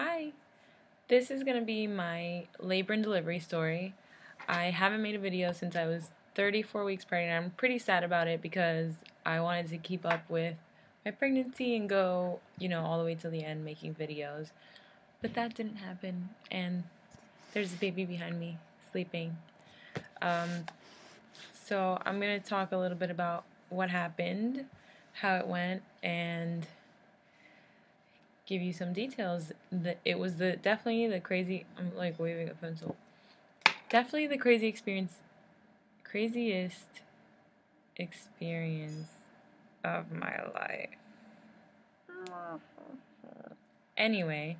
Hi, this is going to be my labor and delivery story. I haven't made a video since I was 34 weeks pregnant. I'm pretty sad about it because I wanted to keep up with my pregnancy and go, all the way to the end making videos. But that didn't happen, and there's a baby behind me sleeping. So I'm going to talk a little bit about what happened, how it went, and give you some details. It was definitely the crazy. I'm like waving a pencil. Definitely the craziest experience of my life. Anyway,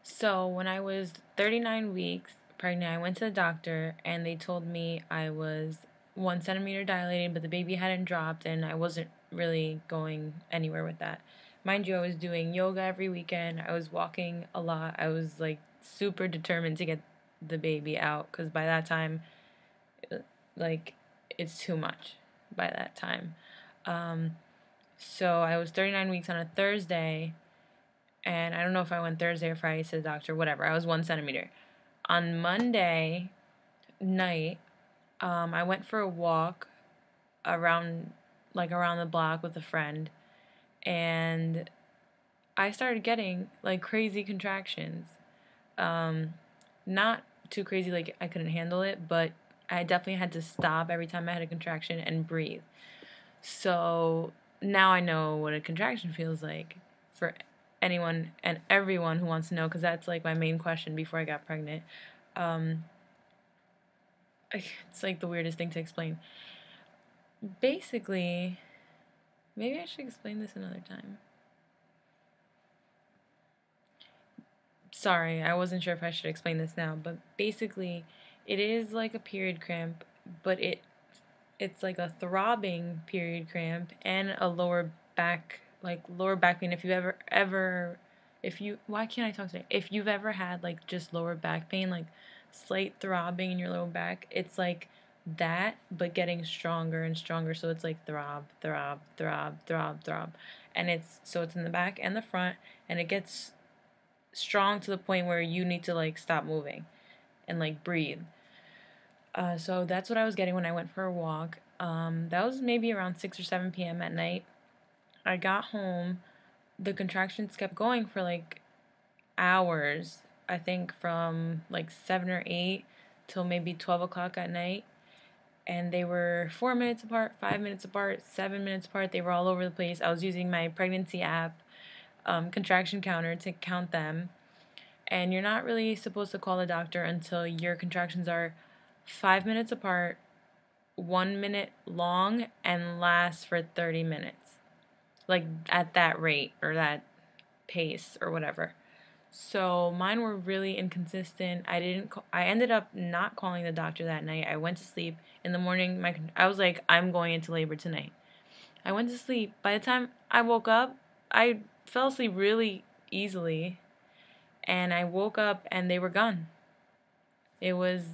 so when I was 39 weeks pregnant, I went to the doctor and they told me I was 1 centimeter dilated, but the baby hadn't dropped and I wasn't really going anywhere with that. Mind you, I was doing yoga every weekend. I was walking a lot. I was like super determined to get the baby out because by that time, like, it's too much by that time. So I was 39 weeks on a Thursday, and I don't know if I went Thursday or Friday to the doctor, whatever. I was 1 centimeter. On Monday night, I went for a walk around the block with a friend, and I started getting like crazy contractions. Not too crazy, like I couldn't handle it, but I definitely had to stop every time I had a contraction and breathe. So now I know what a contraction feels like for anyone and everyone who wants to know, because that's like my main question before I got pregnant. It's like the weirdest thing to explain. Basically, maybe I should explain this another time. Sorry, I wasn't sure if I should explain this now, but basically, it is like a period cramp, but it's like a throbbing period cramp and a lower back pain. If you why can't I talk today? If you've ever had like just lower back pain, like slight throbbing in your lower back, it's like that, but getting stronger and stronger. So it's like throb, throb, throb, throb, throb. And it's in the back and the front, and it gets strong to the point where you need to like stop moving and like breathe. So that's what I was getting when I went for a walk. That was maybe around 6 or 7 p.m. at night. I got home. The contractions kept going for like hours. I think from like 7 or 8 till maybe 12 o'clock at night. And they were 4 minutes apart, 5 minutes apart, 7 minutes apart. They were all over the place. I was using my pregnancy app, contraction counter, to count them. And you're not really supposed to call the doctor until your contractions are 5 minutes apart, 1 minute long, and last for 30 minutes. Like at that rate or that pace or whatever. So mine were really inconsistent. I ended up not calling the doctor that night. I went to sleep. In the morning, I was like, I'm going into labor tonight. I went to sleep. By the time I woke up, I fell asleep really easily. And I woke up and they were gone. It was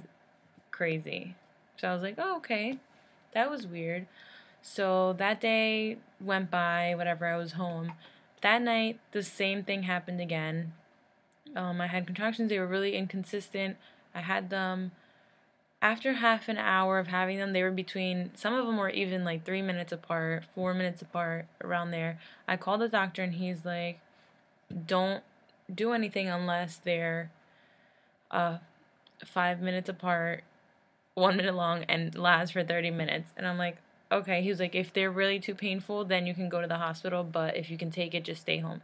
crazy. So I was like, oh, okay. That was weird. So that day went by, whatever, I was home. That night, the same thing happened again. I had contractions. They were really inconsistent. I had them after half an hour of having them. They were some of them were even like 3 minutes apart, 4 minutes apart, around there. I called the doctor and he's like, don't do anything unless they're 5 minutes apart, 1 minute long, and last for 30 minutes. And I'm like, okay. He was like, if they're really too painful, then you can go to the hospital, but if you can take it, just stay home.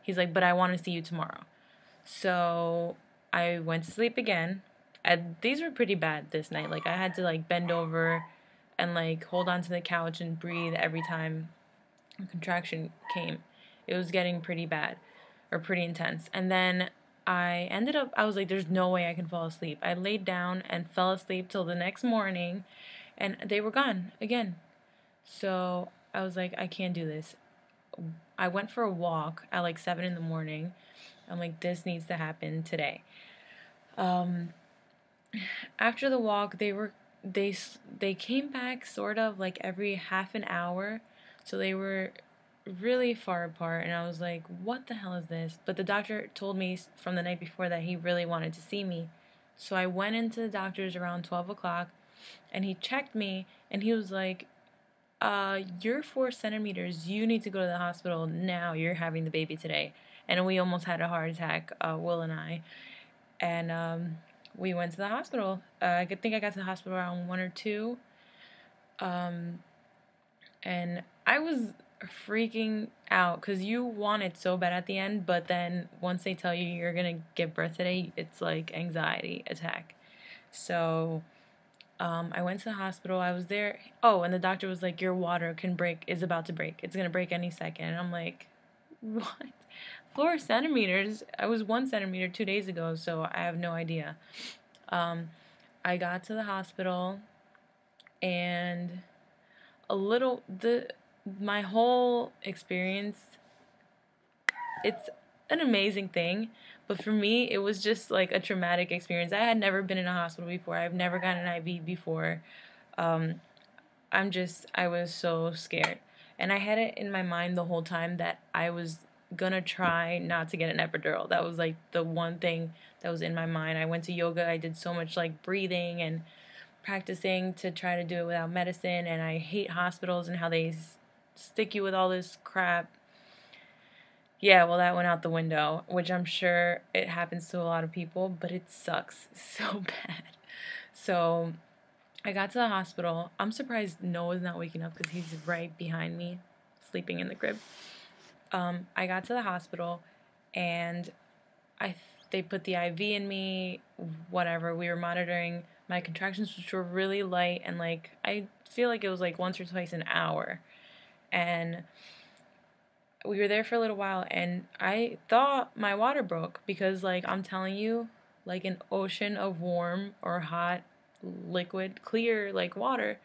He's like, but I want to see you tomorrow. So I went to sleep again. And these were pretty bad this night. Like, I had to like bend over and like hold onto the couch and breathe every time a contraction came. It was getting pretty bad, or pretty intense. And then I was like, there's no way I can fall asleep. I laid down and fell asleep till the next morning, and they were gone again. So I was like, I can't do this. I went for a walk at like 7 in the morning. I'm like, this needs to happen today. After the walk, they came back sort of like every half an hour. So they were really far apart, and I was like, what the hell is this? But the doctor told me from the night before that he really wanted to see me. So I went into the doctor's around 12 o'clock, and he checked me, and he was like, you're 4 centimeters. You need to go to the hospital now. You're having the baby today. And we almost had a heart attack, Will and I. And we went to the hospital. I think I got to the hospital around 1 or 2. And I was freaking out because you want it so bad at the end, but then once they tell you you're gonna give birth today, it's like anxiety attack. So I went to the hospital. I was there. Oh, and the doctor was like, "Your water is about to break. It's gonna break any second." And I'm like, "What? 4 centimeters? I was 1 centimeter 2 days ago, so I have no idea." I got to the hospital, and my whole experience, it's an amazing thing, but for me it was just like a traumatic experience. I had never been in a hospital before. I've never gotten an IV before. I was so scared, and I had it in my mind the whole time that I was gonna try not to get an epidural. That was like the one thing that was in my mind. I went to yoga. I did so much like breathing and practicing to try to do it without medicine, and I hate hospitals and how they stick you with all this crap. Yeah, well, that went out the window, which I'm sure it happens to a lot of people, but it sucks so bad. So I got to the hospital. I'm surprised Noah's not waking up because he's right behind me, sleeping in the crib. I got to the hospital, and they put the IV in me, whatever. We were monitoring my contractions, which were really light, and like I feel like it was like once or twice an hour. And we were there for a little while, and I thought my water broke because, like, I'm telling you, like an ocean of warm or hot liquid, clear, like water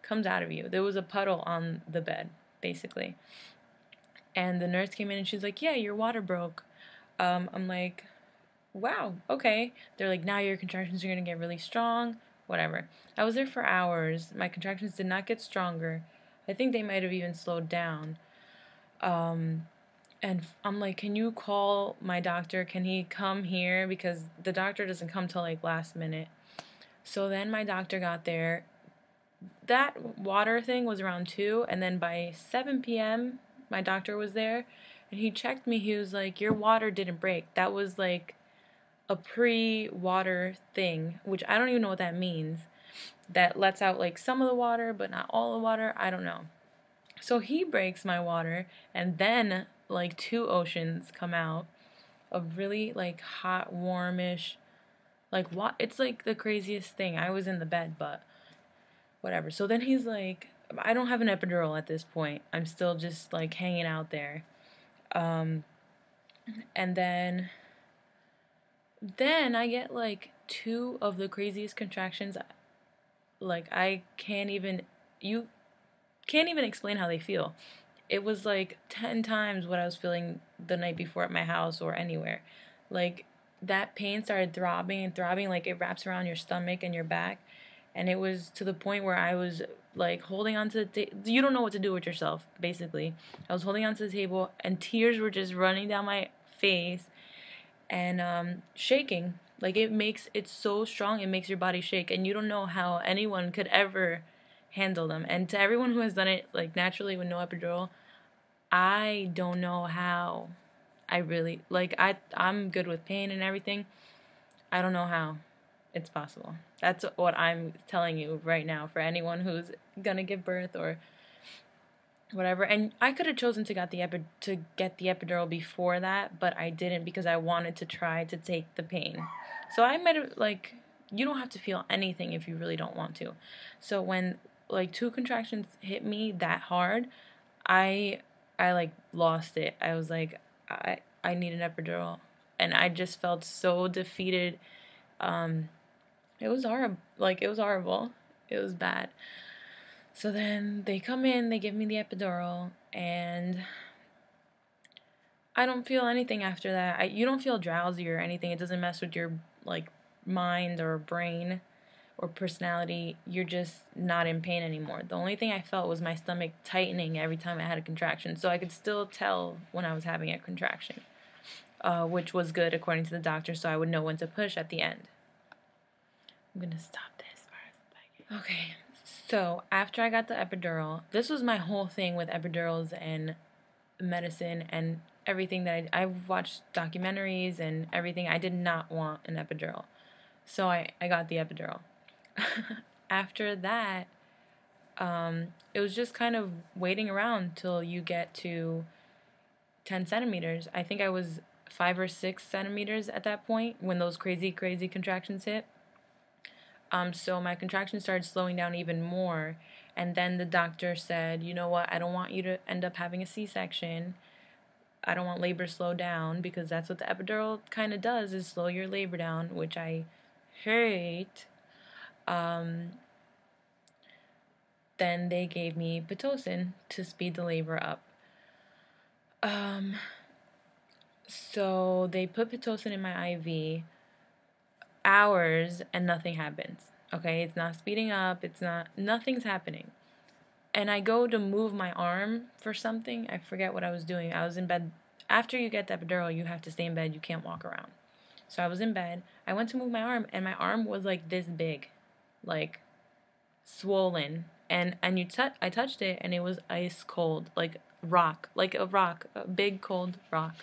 comes out of you. There was a puddle on the bed, basically. And the nurse came in and she's like, "Yeah, your water broke." I'm like, "Wow, okay." They're like, "Now your contractions are going to get really strong." Whatever. I was there for hours. My contractions did not get stronger. I think they might have even slowed down. And I'm like, "Can you call my doctor? Can he come here?" Because the doctor doesn't come till like last minute. So then my doctor got there. That water thing was around 2, and then by 7 p.m., my doctor was there, and he checked me. He was like, "Your water didn't break." That was like a pre-water thing, which I don't even know what that means. That lets out like some of the water, but not all the water. I don't know. So he breaks my water, and then like 2 oceans come out of really like hot, warmish, like what? It's like the craziest thing. I was in the bed, but whatever. So then he's like, I don't have an epidural at this point. I'm still just like hanging out there. And then I get like 2 of the craziest contractions. Like you can't even explain how they feel. It was like 10 times what I was feeling the night before at my house or anywhere. Like that pain started throbbing and throbbing, like it wraps around your stomach and your back. And it was to the point where I was like holding onto the table. You don't know what to do with yourself, basically. I was holding onto the table, and tears were just running down my face and shaking. Like it's so strong, it makes your body shake, and you don't know how anyone could ever handle them. And to everyone who has done it like naturally with no epidural, I don't know how. I really I'm good with pain and everything. I don't know how it's possible. That's what I'm telling you right now for anyone who's gonna give birth or whatever. And I could have chosen to get the epidural before that, but I didn't because I wanted to try to take the pain. So I might have you don't have to feel anything if you really don't want to. So when like 2 contractions hit me that hard, I like lost it. I was like, I need an epidural, and I just felt so defeated. It was horrible. It was horrible. It was bad. So then they come in, they give me the epidural, and I don't feel anything after that. You don't feel drowsy or anything. It doesn't mess with your like mind or brain. or personality, you're just not in pain anymore. The only thing I felt was my stomach tightening every time I had a contraction. So I could still tell when I was having a contraction, which was good according to the doctor, so I would know when to push at the end. I'm going to stop this first. Okay, so after I got the epidural, this was my whole thing with epidurals and medicine and everything that I've watched documentaries and everything. I did not want an epidural. So I got the epidural. After that, it was just kind of waiting around till you get to 10 centimeters. I think I was 5 or 6 centimeters at that point when those crazy contractions hit. So my contractions started slowing down even more. And then the doctor said, you know what, I don't want you to end up having a C-section. I don't want labor to slow down, because that's what the epidural kind of does, is slow your labor down, which I hate. Then they gave me Pitocin to speed the labor up. So they put Pitocin in my IV, hours, and nothing happens. Okay, it's not speeding up, nothing's happening. And I go to move my arm for something, I forget what I was doing. I was in bed. After you get the epidural, you have to stay in bed, you can't walk around. So I was in bed, I went to move my arm, and my arm was like this big, like swollen, and I touched it, and it was ice cold, like a big cold rock.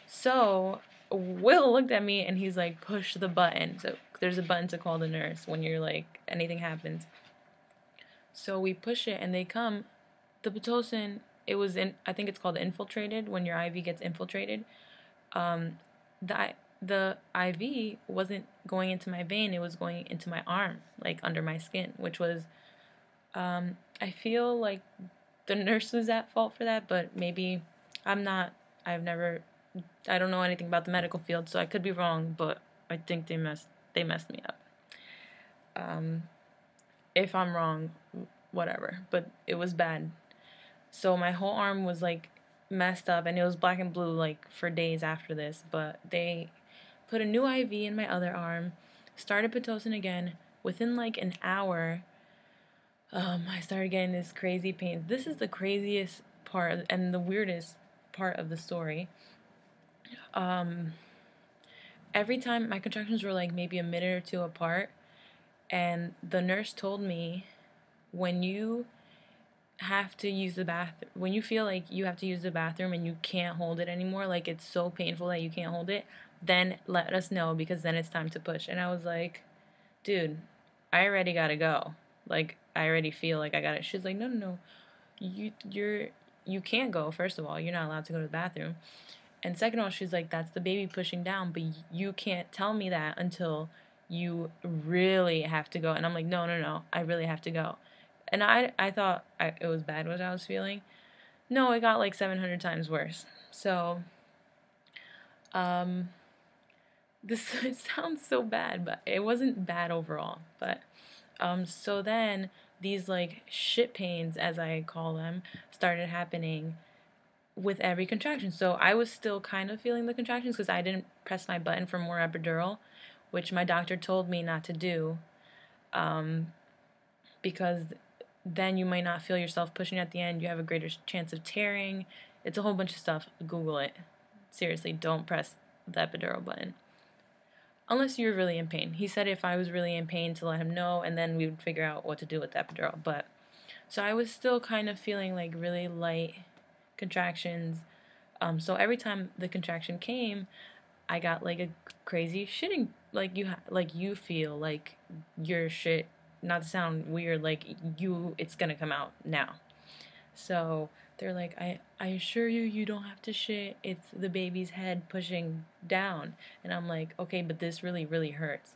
So Will looked at me, and he's like, push the button. So there's a button to call the nurse when you're like, anything happens. So we push it, and they come. The Pitocin, it was I think it's called infiltrated, when your IV gets infiltrated. The IV wasn't going into my vein, it was going into my arm, like under my skin, which was, I feel like the nurse was at fault for that, but maybe I don't know anything about the medical field, so I could be wrong, but I think they messed me up. If I'm wrong, whatever, but it was bad. So my whole arm was like messed up, and it was black and blue like for days after this, but they put a new IV in my other arm, started Pitocin again. Within like an hour, I started getting this crazy pain. This is the craziest part and the weirdest part of the story. Every time my contractions were like maybe a minute or two apart, and the nurse told me, when you have to use the bathroom, when you feel like you have to use the bathroom and you can't hold it anymore, like it's so painful that you can't hold it, then let us know, because then it's time to push. And I was like, dude, I already gotta go. Like, I already feel like I gotta. She's like, no, you can't go. First of all, you're not allowed to go to the bathroom. And second of all, she's like, that's the baby pushing down, but you can't tell me that until you really have to go. And I'm like, no, I really have to go. And I thought it was bad what I was feeling. No, it got like 700 times worse. So, it sounds so bad, but it wasn't bad overall. But, so then these like shit pains, as I call them, started happening with every contraction. So I was still kind of feeling the contractions because I didn't press my button for more epidural, which my doctor told me not to do, because then you might not feel yourself pushing at the end. You have a greater chance of tearing. It's a whole bunch of stuff. Google it. Seriously, don't press the epidural button unless you're really in pain. He said if I was really in pain to let him know, and then we would figure out what to do with the epidural. But so I was still kind of feeling like really light contractions. So every time the contraction came, I got like a crazy shitting, like you feel like your shit, not to sound weird, like it's gonna come out now. So they're like, I assure you don't have to shit, it's the baby's head pushing down. And I'm like, okay, but this really, really hurts.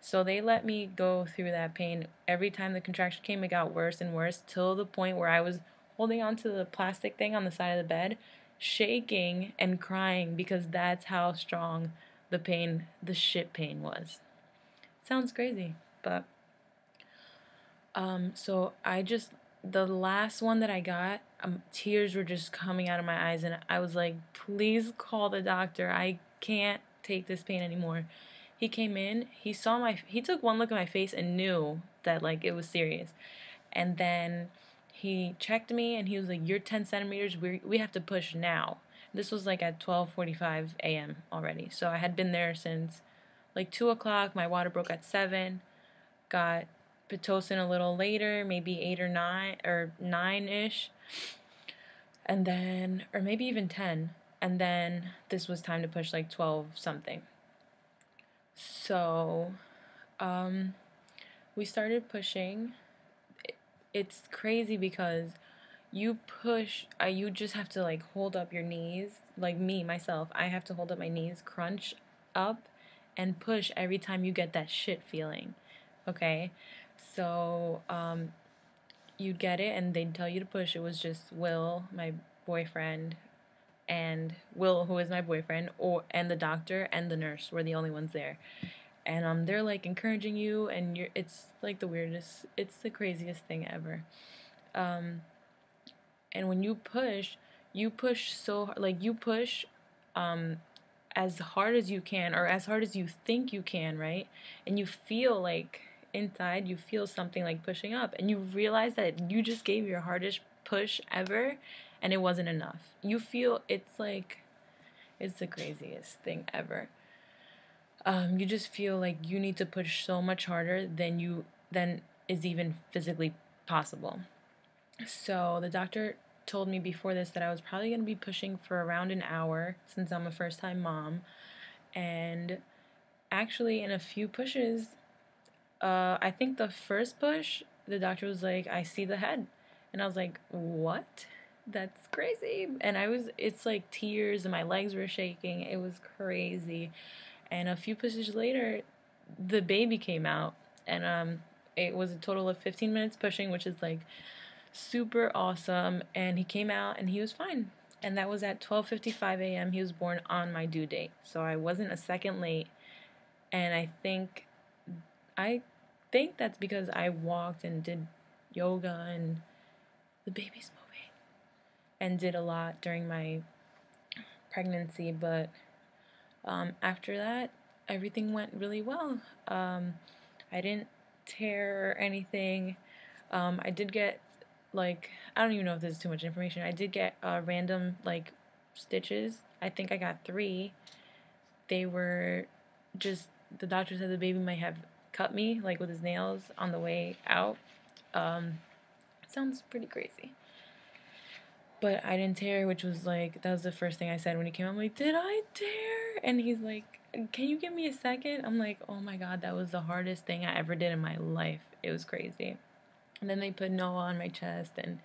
So they let me go through that pain. Every time the contraction came, it got worse and worse, till the point where I was holding onto the plastic thing on the side of the bed, shaking and crying, because that's how strong the shit pain was. Sounds crazy, but so the last one that I got, tears were just coming out of my eyes, and I was like, please call the doctor. I can't take this pain anymore. He came in, he took one look at my face and knew that, like, it was serious. And then he checked me and he was like, "You're 10 centimeters. We have to push now." This was like at 12:45 a.m. already. So I had been there since like 2 o'clock. My water broke at 7. Got Pitocin a little later, maybe 8 or 9 or 9-ish. And then, or maybe even 10. And then this was time to push like 12 something. So we started pushing. It's crazy because you push, you just have to like hold up your knees. Like me, myself, I have to hold up my knees, crunch up, and push every time you get that shit feeling. Okay? So, you'd get it and they'd tell you to push. It was just Will, my boyfriend, and Will, who is my boyfriend, and the doctor and the nurse were the only ones there. And they're like encouraging you, and it's like the weirdest, it's the craziest thing ever. And when you push so hard, like you push as hard as you can, or as hard as you think you can, right? And you feel like inside you feel something like pushing up, and you realize that you just gave your hardest push ever and it wasn't enough. You feel it's like it's the craziest thing ever. You just feel like you need to push so much harder than is even physically possible. So the doctor told me before this that I was probably going to be pushing for around an hour since I'm a first-time mom. And actually, in a few pushes, I think the first push, the doctor was like, "I see the head." And I was like, "What? That's crazy." And it's like tears and my legs were shaking. It was crazy. And a few pushes later, the baby came out. And it was a total of 15 minutes pushing, which is like super awesome. And he came out and he was fine. And that was at 12:55 a.m. He was born on my due date. So I wasn't a second late. And I think that's because I walked and did yoga and the baby's moving and did a lot during my pregnancy. But after that, everything went really well. I didn't tear or anything. I did get, like, I don't even know if this is too much information. I did get random, like, stitches. I think I got 3. They were just, the doctor said the baby might have cut me, like, with his nails on the way out. Sounds pretty crazy. But I didn't tear, which was like, that was the first thing I said when he came out. I'm like, "Did I tear?" And he's like, "Can you give me a second?" I'm like, oh my god, that was the hardest thing I ever did in my life. It was crazy. And then they put Noah on my chest, and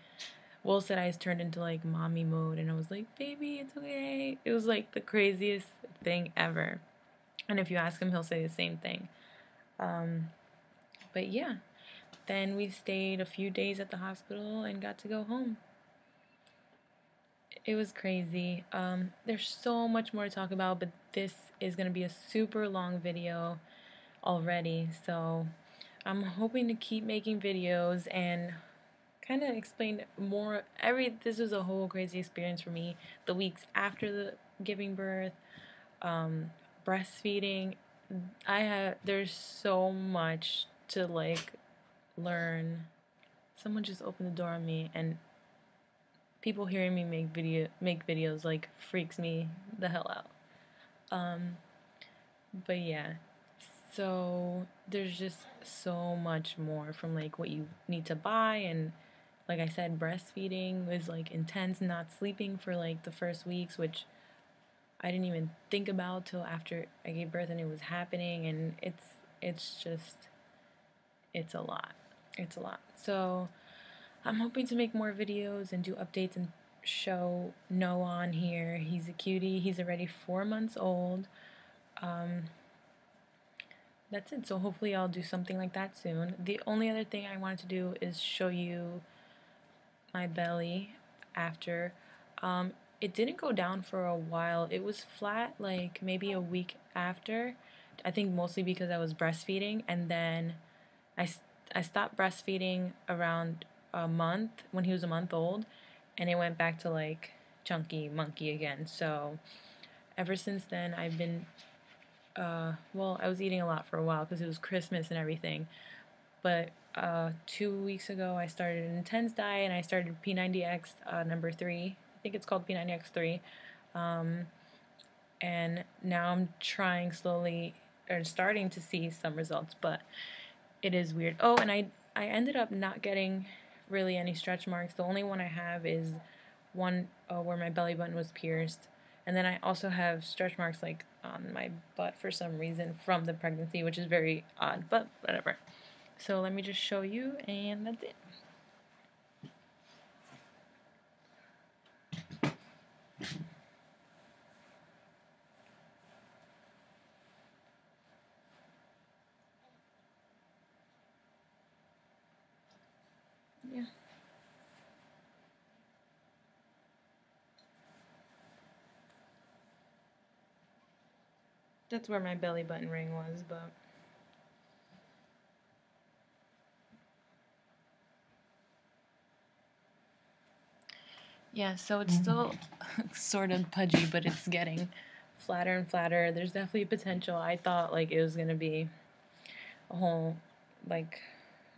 Will said I turned into like mommy mode, and I was like, "Baby, it's okay." It was like the craziest thing ever. And if you ask him, he'll say the same thing. But yeah, then we stayed a few days at the hospital and got to go home. It was crazy. There's so much more to talk about, but this is going to be a super long video already. So I'm hoping to keep making videos and kind of explain more. This was a whole crazy experience for me. The weeks after the giving birth, breastfeeding. There's so much to like learn. Someone just opened the door on me, and people hearing me make videos like freaks me the hell out. But yeah, so there's just so much more from like what you need to buy, and like I said, breastfeeding was like intense, not sleeping for like the first weeks, which I didn't even think about till after I gave birth and it was happening, and it's a lot. It's a lot. So I'm hoping to make more videos and do updates and show Noah on here. He's a cutie. He's already 4 months old. That's it. So hopefully I'll do something like that soon. The only other thing I wanted to do is show you my belly after. It didn't go down for a while. It was flat like maybe a week after. I think mostly because I was breastfeeding, and then I stopped breastfeeding around a month, when he was a month old, and it went back to like chunky monkey again. So ever since then I've been well, I was eating a lot for a while because it was Christmas and everything. But 2 weeks ago, I started an intense diet and I started P90X number 3. I think it's called P90X 3. And now I'm trying slowly, or starting to see some results, but it is weird. Oh, and I ended up not getting really any stretch marks. The only one I have is one where my belly button was pierced. And then I also have stretch marks like on my butt for some reason from the pregnancy, which is very odd, but whatever. So let me just show you, and that's it. Yeah. That's where my belly button ring was, but yeah, so it's still sort of pudgy, but it's getting flatter and flatter. There's definitely potential. I thought like it was gonna be a whole, like,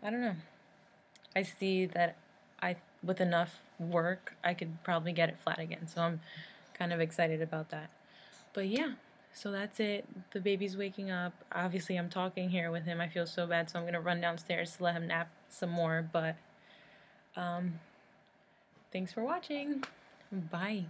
I don't know. I see that with enough work I could probably get it flat again. So I'm kind of excited about that. But yeah, so that's it. The baby's waking up. Obviously I'm talking here with him. I feel so bad, so I'm gonna run downstairs to let him nap some more. But thanks for watching. Bye.